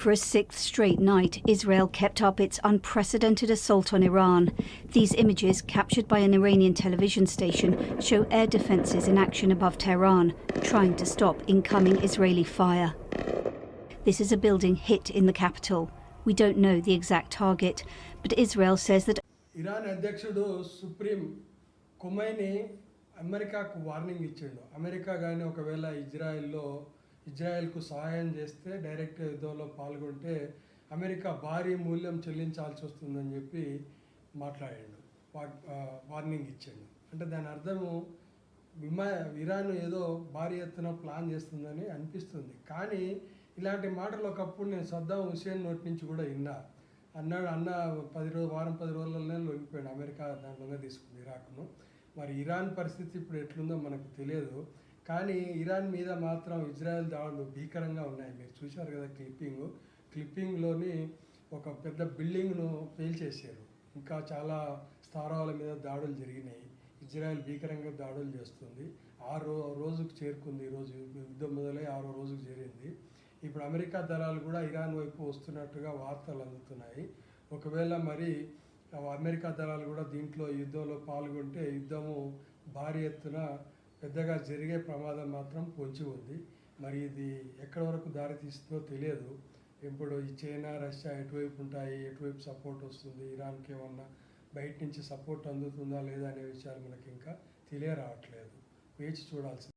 For a sixth straight night, Israel kept up its unprecedented assault on Iran. These images, captured by an Iranian television station, show air defences in action above Tehran, trying to stop incoming Israeli fire. This is a building hit in the capital. We don't know the exact target, but Israel says that Iran అధ్యక్షుడు supreme Khomeini అమెరికాకు warning ఇచ్చిండు. America కానీ ఒకవేళ ఇజ్రాయెల్కు సహాయం చేస్తే direct యుద్ధంలో పాల్గొంటే America భారీ మూల్యం చెల్లించాల్సి వస్తుందని చెప్పి మాట్లాడిండు, వార్నింగ్ ఇచ్చిండు. అంటే దాని అర్థము ఇరాన్ ఏదో భారీ ఎత్తున ప్లాన్ చేస్తుందని అనిపిస్తుంది. కానీ ఇలాంటి మాటలు ఒకప్పుడు నేను సద్దాం హుసేన్ నోటి నుంచి కూడా అన్న 10 రోజులనే లొంగిపోయాడు. అమెరికా దాని లొంగ తీసుకుంది ఇరాక్ను. మరి ఇరాన్ పరిస్థితి ఇప్పుడు ఎట్లుందో మనకు తెలియదు. కానీ ఇరాన్ మీద మాత్రం ఇజ్రాయెల్ దాడులు భీకరంగా ఉన్నాయి. మీరు చూశారు కదా క్లిప్పింగ్లోని ఒక పెద్ద బిల్డింగ్ను పేల్చేసారు. ఇంకా చాలా స్థావరాల మీద దాడులు జరిగినాయి. ఇజ్రాయెల్ భీకరంగా దాడులు చేస్తుంది. 6వ రోజుకు చేరుకుంది. ఈరోజు యుద్ధం మొదలై 6వ రోజుకు చేరింది. ఇప్పుడు అమెరికా దళాలు కూడా ఇరాన్ వైపు వస్తున్నట్టుగా వార్తలు అందుతున్నాయి. ఒకవేళ మరి అమెరికా దళాలు కూడా దీంట్లో యుద్ధంలో పాల్గొంటే యుద్ధము భారీ ఎత్తున పెద్దగా జరిగే ప్రమాదం మాత్రం పొంచి ఉంది. మరి ఇది ఎక్కడి వరకు దారి తీస్తుందో తెలియదు. ఇప్పుడు ఈ చైనా, రష్యా ఎటువైపు ఉంటాయి, ఎటువైపు సపోర్ట్ వస్తుంది, ఇరాన్కి ఏమన్నా బయట నుంచి సపోర్ట్ అందుతుందా లేదా అనే విషయాలు మనకి ఇంకా తెలియరావట్లేదు. వేచి చూడాల్సింది.